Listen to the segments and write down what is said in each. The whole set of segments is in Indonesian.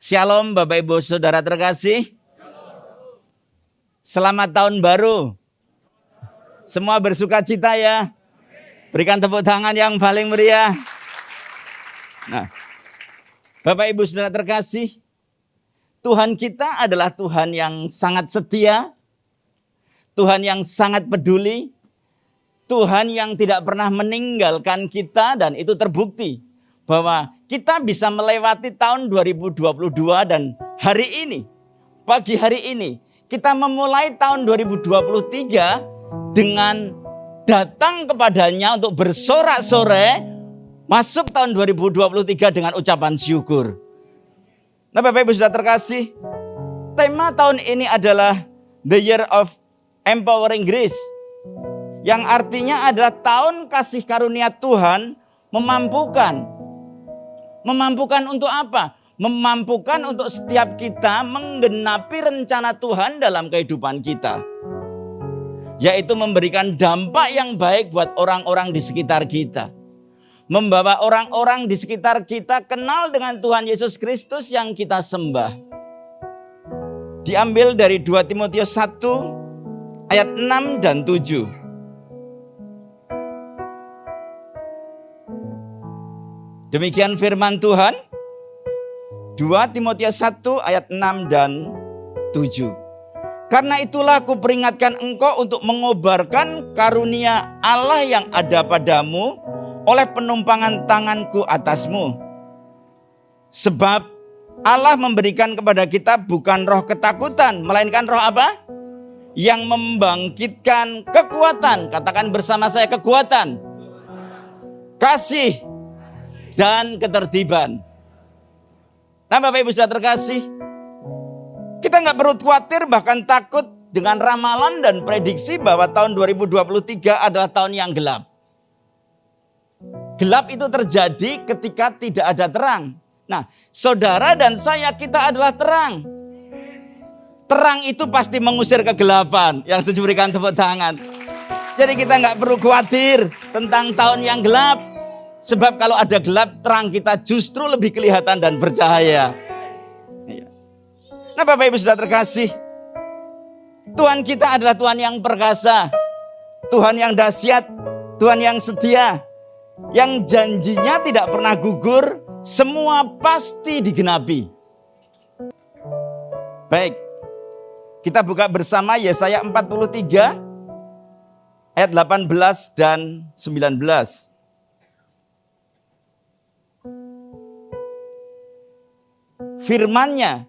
Shalom Bapak Ibu Saudara terkasih. Selamat tahun baru. Semua bersuka cita ya. Berikan tepuk tangan yang paling meriah. Nah, Bapak Ibu Saudara terkasih, Tuhan kita adalah Tuhan yang sangat setia, Tuhan yang sangat peduli, Tuhan yang tidak pernah meninggalkan kita, dan itu terbukti bahwa kita bisa melewati tahun 2022 dan hari ini, pagi hari ini, kita memulai tahun 2023 dengan datang kepadanya untuk bersorak-sorai masuk tahun 2023 dengan ucapan syukur. Nah Bapak Ibu Saudara terkasih, tema tahun ini adalah The Year of Empowering Grace, yang artinya adalah tahun kasih karunia Tuhan memampukan. Memampukan untuk apa? Memampukan untuk setiap kita menggenapi rencana Tuhan dalam kehidupan kita. Yaitu memberikan dampak yang baik buat orang-orang di sekitar kita. Membawa orang-orang di sekitar kita kenal dengan Tuhan Yesus Kristus yang kita sembah. Diambil dari 2 Timotius 1 ayat 6 dan 7. Demikian firman Tuhan, 2 Timotius 1 ayat 6 dan 7. Karena itulah aku peringatkan engkau untuk mengobarkan karunia Allah yang ada padamu oleh penumpangan tanganku atasmu. Sebab Allah memberikan kepada kita bukan roh ketakutan, melainkan roh apa? Yang membangkitkan kekuatan. Katakan bersama saya, kekuatan, kasih, dan ketertiban. Nah Bapak Ibu Saudara terkasih, kita nggak perlu khawatir bahkan takut dengan ramalan dan prediksi bahwa tahun 2023 adalah tahun yang gelap. Gelap itu terjadi ketika tidak ada terang. Nah saudara dan saya, kita adalah terang. Terang itu pasti mengusir kegelapan. Yang setuju berikan tepuk tangan. Jadi kita nggak perlu khawatir tentang tahun yang gelap. Sebab kalau ada gelap, terang kita justru lebih kelihatan dan bercahaya. Nah Bapak Ibu Saudara terkasih, Tuhan kita adalah Tuhan yang perkasa, Tuhan yang dahsyat, Tuhan yang setia, yang janjinya tidak pernah gugur, semua pasti digenapi. Baik, kita buka bersama Yesaya 43 ayat 18 dan 19. Firman-Nya,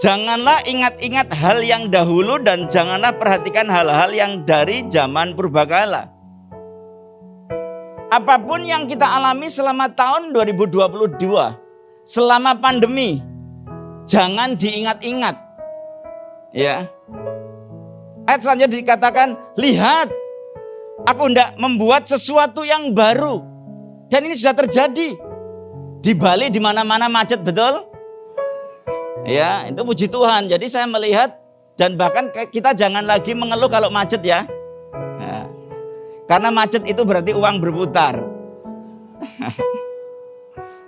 janganlah ingat-ingat hal yang dahulu dan janganlah perhatikan hal-hal yang dari zaman purbakala. Apapun yang kita alami selama tahun 2022, selama pandemi, jangan diingat-ingat. Ya. Ayat selanjutnya dikatakan, lihat, aku hendak membuat sesuatu yang baru. Dan ini sudah terjadi. Di Bali di mana-mana macet, betul? Ya, itu puji Tuhan. Jadi saya melihat, dan bahkan kita jangan lagi mengeluh kalau macet ya. Nah, karena macet itu berarti uang berputar.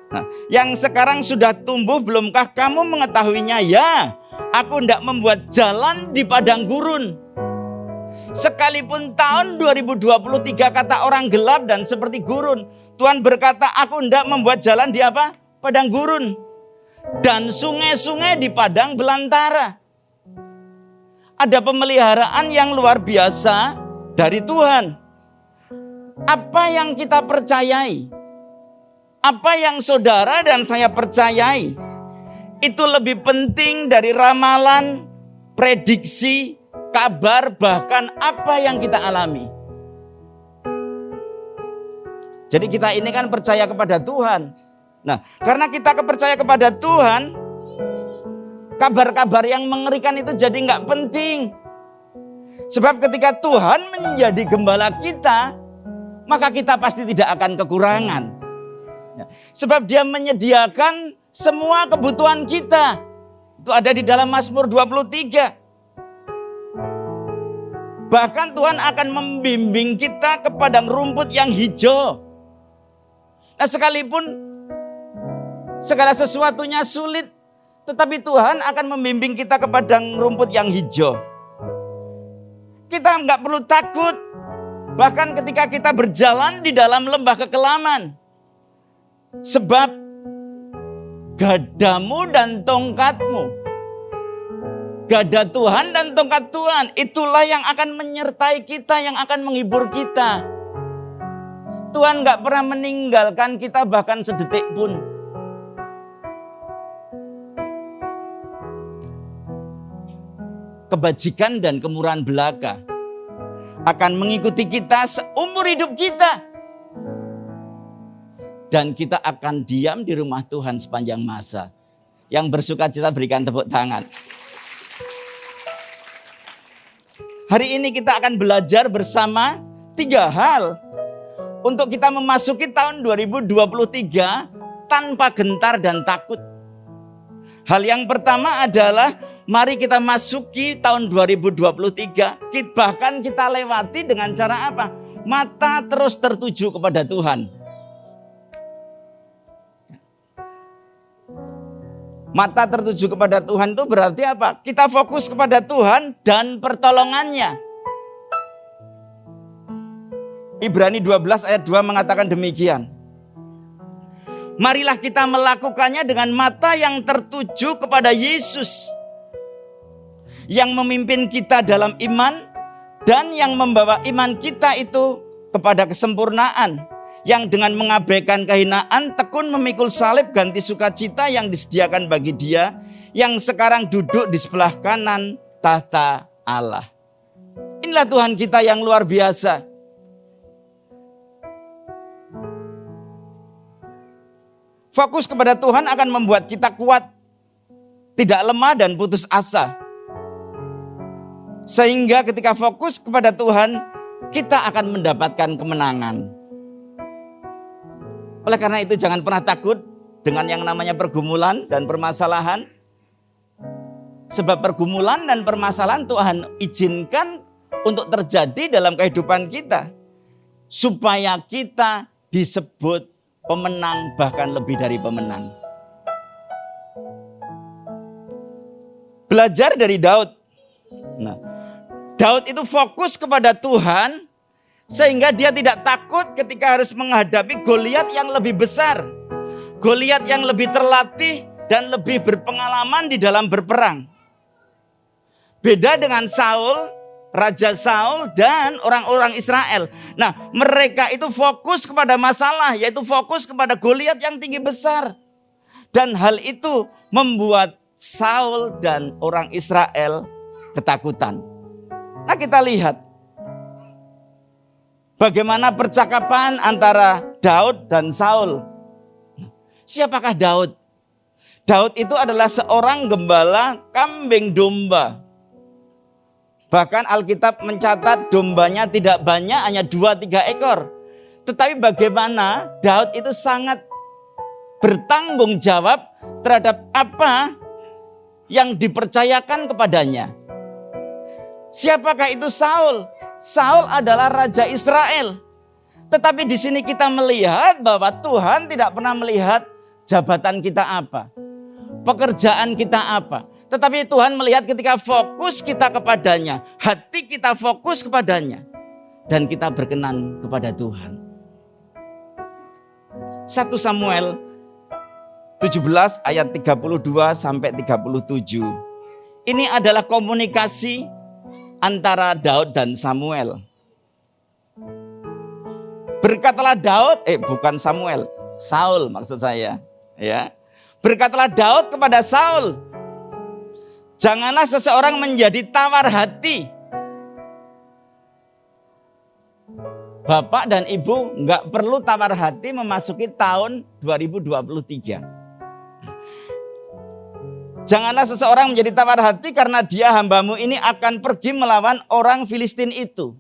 Nah, yang sekarang sudah tumbuh, belumkah kamu mengetahuinya? Ya, aku hendak membuat jalan di padang gurun. Sekalipun tahun 2023 kata orang gelap dan seperti gurun, Tuhan berkata, aku hendak membuat jalan di apa? Padang gurun. Dan sungai-sungai di padang belantara. Ada pemeliharaan yang luar biasa dari Tuhan. Apa yang kita percayai, apa yang saudara dan saya percayai, itu lebih penting dari ramalan, prediksi, kabar, bahkan apa yang kita alami. Jadi kita ini kan percaya kepada Tuhan. Nah, karena kita percaya kepada Tuhan, kabar-kabar yang mengerikan itu jadi nggak penting. Sebab ketika Tuhan menjadi gembala kita, maka kita pasti tidak akan kekurangan. Sebab Dia menyediakan semua kebutuhan kita. Itu ada di dalam Mazmur 23. Bahkan Tuhan akan membimbing kita ke padang rumput yang hijau. Nah, sekalipun segala sesuatunya sulit, Tetapi Tuhan akan membimbing kita ke padang rumput yang hijau. Kita nggak perlu takut. Bahkan ketika kita berjalan di dalam lembah kekelaman. Sebab gadamu dan tongkatmu, gada Tuhan dan tongkat Tuhan, itulah yang akan menyertai kita, yang akan menghibur kita. Tuhan gak pernah meninggalkan kita bahkan sedetik pun. Kebajikan dan kemurahan belaka akan mengikuti kita seumur hidup kita. Dan kita akan diam di rumah Tuhan sepanjang masa. Yang bersuka cita berikan tepuk tangan. Hari ini kita akan belajar bersama 3 hal. Untuk kita memasuki tahun 2023 tanpa gentar dan takut. Hal yang pertama adalah mari kita masuki tahun 2023. Bahkan kita lewati dengan cara apa? Mata terus tertuju kepada Tuhan. Mata tertuju kepada Tuhan itu berarti apa? Kita fokus kepada Tuhan dan pertolongannya. Ibrani 12 ayat 2 mengatakan demikian. Marilah kita melakukannya dengan mata yang tertuju kepada Yesus. Yang memimpin kita dalam iman dan yang membawa iman kita itu kepada kesempurnaan. Yang dengan mengabaikan kehinaan tekun memikul salib ganti sukacita yang disediakan bagi dia yang sekarang duduk di sebelah kanan tahta Allah. Inilah Tuhan kita yang luar biasa. Fokus kepada Tuhan akan membuat kita kuat, tidak lemah dan putus asa. Sehingga ketika fokus kepada Tuhan, kita akan mendapatkan kemenangan. Oleh karena itu jangan pernah takut dengan yang namanya pergumulan dan permasalahan. Sebab pergumulan dan permasalahan Tuhan izinkan untuk terjadi dalam kehidupan kita. Supaya kita disebut pemenang, bahkan lebih dari pemenang. Belajar dari Daud. Nah, Daud itu fokus kepada Tuhan. Sehingga dia tidak takut ketika harus menghadapi Goliat yang lebih besar. Goliat yang lebih terlatih dan lebih berpengalaman di dalam berperang. Beda dengan Saul, Raja Saul dan orang-orang Israel. Nah, mereka itu fokus kepada masalah, yaitu fokus kepada Goliat yang tinggi besar. Dan hal itu membuat Saul dan orang Israel ketakutan. Nah, kita lihat bagaimana percakapan antara Daud dan Saul. Siapakah Daud? Daud itu adalah seorang gembala kambing domba. Bahkan Alkitab mencatat dombanya tidak banyak, hanya 2-3 ekor. Tetapi bagaimana Daud itu sangat bertanggung jawab terhadap apa yang dipercayakan kepadanya. Siapakah itu Saul? Saul adalah raja Israel. Tetapi di sini kita melihat bahwa Tuhan tidak pernah melihat jabatan kita apa, pekerjaan kita apa. Tetapi Tuhan melihat ketika fokus kita kepadanya, hati kita fokus kepadanya, dan kita berkenan kepada Tuhan. 1 Samuel 17 ayat 32 sampai 37. Ini adalah komunikasi antara Daud dan Samuel. Berkatalah Daud, bukan Samuel, Saul maksud saya, ya. Berkatalah Daud kepada Saul, janganlah seseorang menjadi tawar hati. Bapak dan Ibu nggak perlu tawar hati memasuki tahun 2023. Janganlah seseorang menjadi tawar hati karena dia hambamu ini akan pergi melawan orang Filistin itu.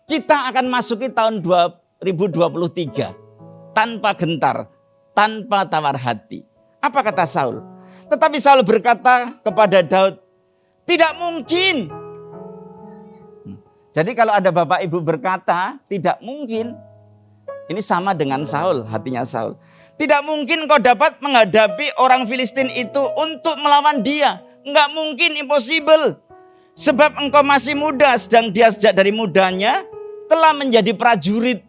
Kita akan masuki tahun 2023 tanpa gentar, tanpa tawar hati. Apa kata Saul? Tetapi Saul berkata kepada Daud, tidak mungkin. Jadi kalau ada bapak ibu berkata, tidak mungkin. Ini sama dengan Saul, hatinya Saul. Tidak mungkin kau dapat menghadapi orang Filistin itu untuk melawan dia. Enggak mungkin, impossible. Sebab engkau masih muda, sedang dia sejak dari mudanya telah menjadi prajurit.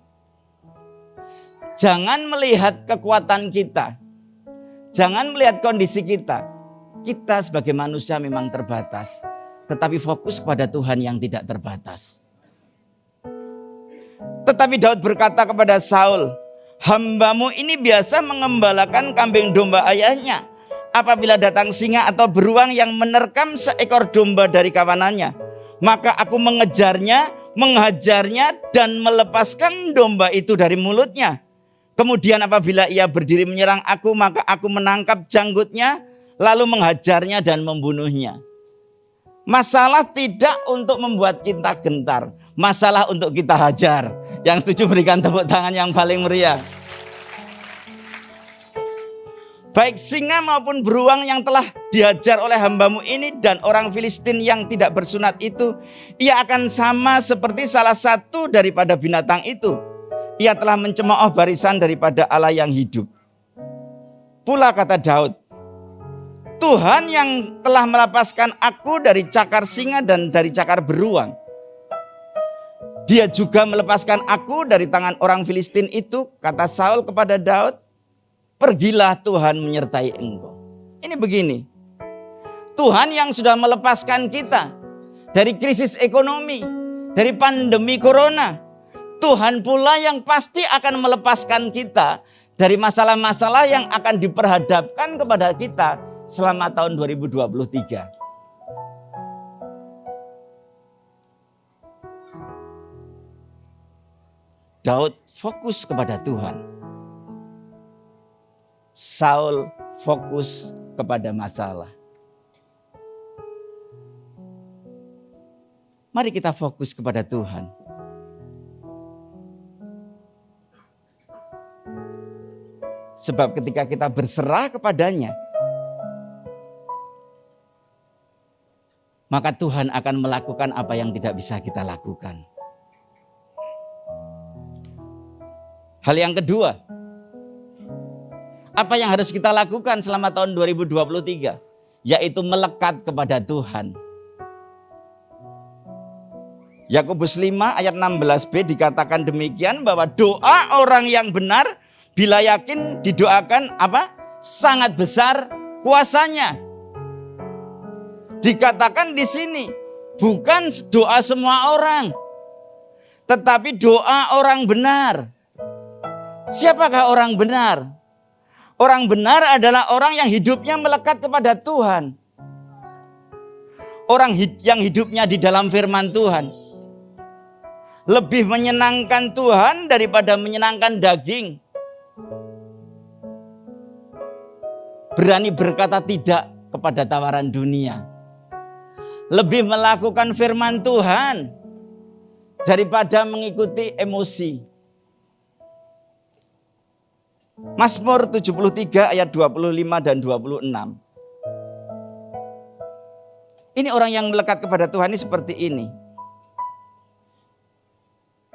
Jangan melihat kekuatan kita. Jangan melihat kondisi kita. Kita sebagai manusia memang terbatas. Tetapi fokus kepada Tuhan yang tidak terbatas. Tetapi Daud berkata kepada Saul, hambamu ini biasa mengembalakan kambing domba ayahnya. Apabila datang singa atau beruang yang menerkam seekor domba dari kawanannya, maka aku mengejarnya, menghajarnya dan melepaskan domba itu dari mulutnya. Kemudian apabila ia berdiri menyerang aku, maka aku menangkap janggutnya, lalu menghajarnya dan membunuhnya. Masalah tidak untuk membuat kita gentar, masalah untuk kita hajar. Yang setuju berikan tepuk tangan yang paling meriah. Baik singa maupun beruang yang telah dihajar oleh hambamu ini dan orang Filistin yang tidak bersunat itu, ia akan sama seperti salah satu daripada binatang itu. Ia telah mencemooh barisan daripada Allah yang hidup. Pula kata Daud, Tuhan yang telah melepaskan aku dari cakar singa dan dari cakar beruang. Dia juga melepaskan aku dari tangan orang Filistin itu, kata Saul kepada Daud. Pergilah, Tuhan menyertai engkau. Ini begini, Tuhan yang sudah melepaskan kita dari krisis ekonomi, dari pandemi corona. Tuhan pula yang pasti akan melepaskan kita dari masalah-masalah yang akan diperhadapkan kepada kita selama tahun 2023. Daud fokus kepada Tuhan. Saul fokus kepada masalah. Mari kita fokus kepada Tuhan. Sebab ketika kita berserah kepadanya, maka Tuhan akan melakukan apa yang tidak bisa kita lakukan. Hal yang kedua, apa yang harus kita lakukan selama tahun 2023? Yaitu melekat kepada Tuhan. Yakobus 5 ayat 16b dikatakan demikian, bahwa doa orang yang benar bila yakin didoakan apa? Sangat besar kuasanya. Dikatakan di sini bukan doa semua orang, tetapi doa orang benar. Siapakah orang benar? Orang benar adalah orang yang hidupnya melekat kepada Tuhan. Orang yang hidupnya di dalam firman Tuhan. Lebih menyenangkan Tuhan daripada menyenangkan daging. Berani berkata tidak kepada tawaran dunia. Lebih melakukan firman Tuhan daripada mengikuti emosi. Mazmur 73 ayat 25 dan 26. Ini orang yang melekat kepada Tuhan ini seperti ini.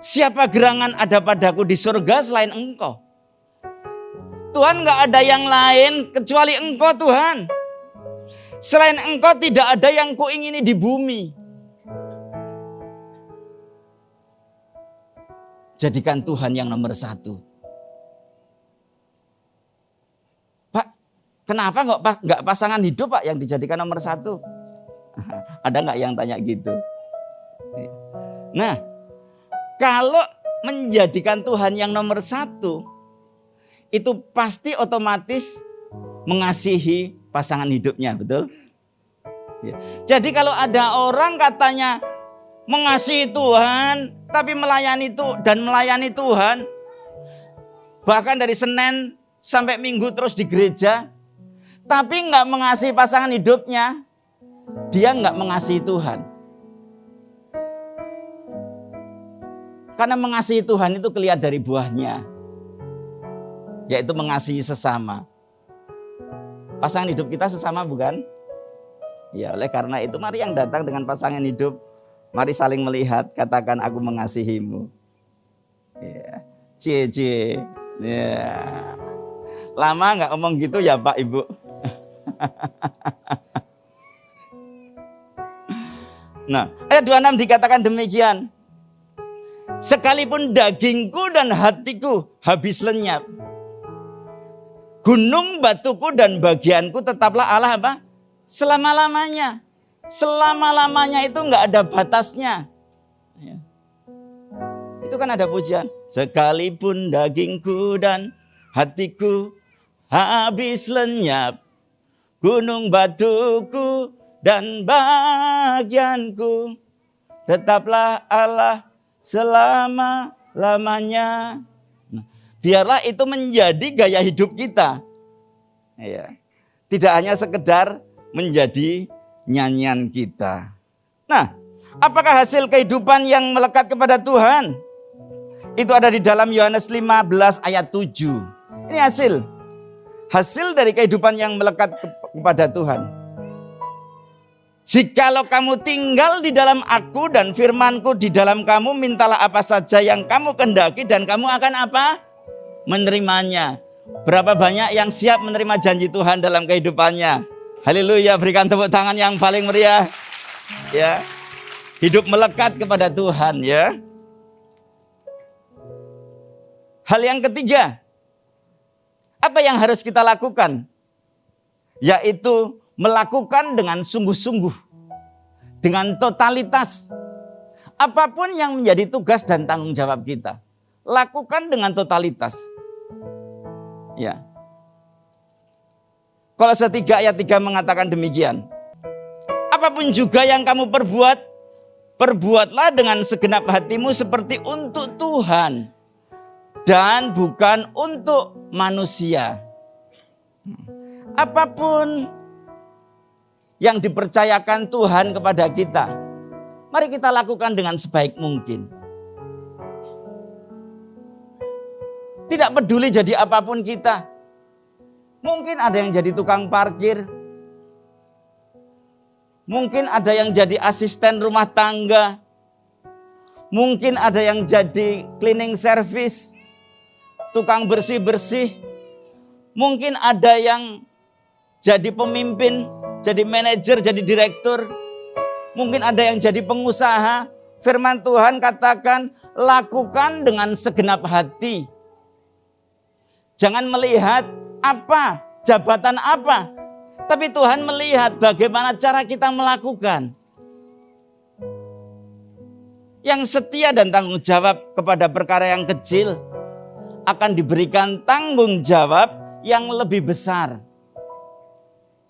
Siapa gerangan ada padaku di surga selain engkau? Tuhan, gak ada yang lain kecuali engkau Tuhan. Selain engkau tidak ada yang kuingini di bumi. Jadikan Tuhan yang nomor satu. Kenapa nggak pasangan hidup Pak yang dijadikan nomor satu? Ada nggak yang tanya gitu? Nah, kalau menjadikan Tuhan yang nomor satu, itu pasti otomatis mengasihi pasangan hidupnya, betul? Jadi kalau ada orang katanya mengasihi Tuhan, tapi melayani Tuhan, bahkan dari Senin sampai Minggu terus di gereja, tapi nggak mengasihi pasangan hidupnya, dia nggak mengasihi Tuhan. Karena mengasihi Tuhan itu kelihatan dari buahnya, yaitu mengasihi sesama. Pasangan hidup kita sesama bukan? Ya, oleh karena itu mari yang datang dengan pasangan hidup, mari saling melihat, katakan aku mengasihimu. Ya, cie. Ya. Lama nggak ngomong gitu ya Pak Ibu. Nah, ayat 26 dikatakan demikian. Sekalipun dagingku dan hatiku habis lenyap, gunung batuku dan bagianku tetaplah Allah apa? Selama-lamanya. Selama-lamanya itu nggak ada batasnya. Ya. Itu kan ada pujian. Sekalipun dagingku dan hatiku habis lenyap, gunung batuku dan bagianku tetaplah Allah selama-lamanya. Nah, biarlah itu menjadi gaya hidup kita. Ya. Tidak hanya sekedar menjadi nyanyian kita. Nah, apakah hasil kehidupan yang melekat kepada Tuhan? Itu ada di dalam Yohanes 15 ayat 7. Ini hasil dari kehidupan yang melekat kepada Tuhan. Jikalau kamu tinggal di dalam aku dan firmanku di dalam kamu, mintalah apa saja yang kamu kehendaki dan kamu akan apa? Menerimanya. Berapa banyak yang siap menerima janji Tuhan dalam kehidupannya? Haleluya, berikan tepuk tangan yang paling meriah. Ya. Hidup melekat kepada Tuhan, ya. Hal yang ketiga, apa yang harus kita lakukan? Yaitu melakukan dengan sungguh-sungguh, dengan totalitas. Apapun yang menjadi tugas dan tanggung jawab kita, lakukan dengan totalitas. Ya. Kolose 3 ayat 3 mengatakan demikian. Apapun juga yang kamu perbuat, perbuatlah dengan segenap hatimu seperti untuk Tuhan dan bukan untuk manusia. Apapun yang dipercayakan Tuhan kepada kita, mari kita lakukan dengan sebaik mungkin. Tidak peduli jadi apapun kita. Mungkin ada yang jadi tukang parkir. Mungkin ada yang jadi asisten rumah tangga. Mungkin ada yang jadi cleaning service, tukang bersih-bersih. Mungkin ada yang jadi pemimpin, jadi manajer, jadi direktur. Mungkin ada yang jadi pengusaha. Firman Tuhan katakan, lakukan dengan segenap hati. Jangan melihat apa, jabatan apa. Tapi Tuhan melihat bagaimana cara kita melakukan. Yang setia dan tanggung jawab kepada perkara yang kecil akan diberikan tanggung jawab yang lebih besar.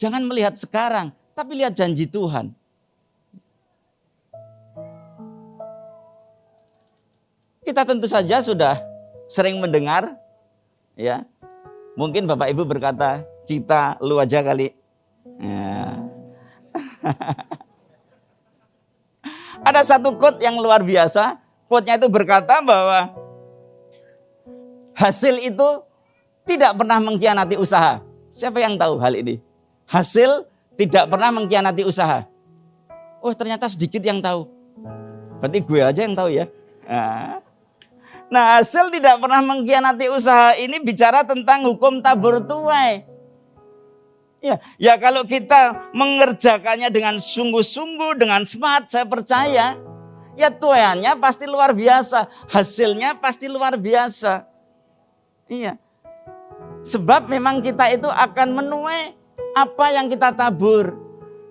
Jangan melihat sekarang, tapi lihat janji Tuhan. Kita tentu saja sudah sering mendengar, ya. Mungkin Bapak Ibu berkata, kita lu aja kali. Ya. Ada satu quote yang luar biasa. Quote-nya itu berkata bahwa hasil itu tidak pernah mengkhianati usaha. Siapa yang tahu hal ini? Hasil tidak pernah mengkhianati usaha. Oh, ternyata sedikit yang tahu. Berarti gue aja yang tahu ya. Nah, hasil tidak pernah mengkhianati usaha ini bicara tentang hukum tabur tuai. Ya kalau kita mengerjakannya dengan sungguh-sungguh, dengan smart, saya percaya, ya tuaiannya pasti luar biasa, hasilnya pasti luar biasa. Iya. Sebab memang kita itu akan menuai apa yang kita tabur,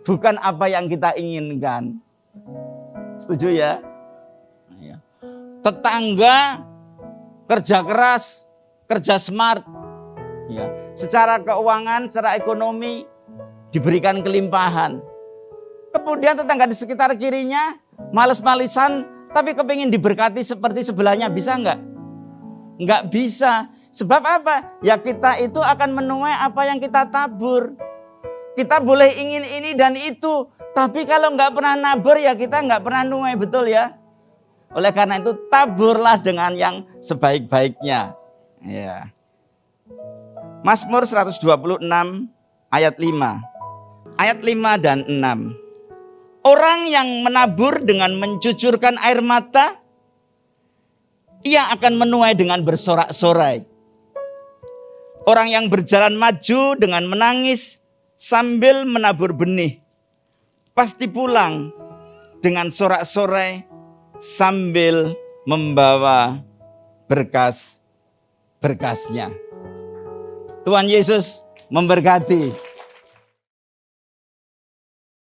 bukan apa yang kita inginkan. Setuju ya? Tetangga kerja keras, kerja smart, ya. Secara keuangan, secara ekonomi diberikan kelimpahan. Kemudian tetangga di sekitar kirinya males-malesan, tapi kepingin diberkati seperti sebelahnya, bisa enggak? Enggak bisa. Sebab apa? Ya kita itu akan menuai apa yang kita tabur. Kita boleh ingin ini dan itu, tapi kalau enggak pernah nabur ya kita enggak pernah nuai, betul ya? Oleh karena itu taburlah dengan yang sebaik-baiknya. Ya. Mazmur 126 ayat 5. Ayat 5 dan 6. Orang yang menabur dengan mencucurkan air mata, ia akan menuai dengan bersorak-sorai. Orang yang berjalan maju dengan menangis sambil menabur benih, pasti pulang dengan sorak-sorai sambil membawa berkas-berkasnya. Tuhan Yesus memberkati.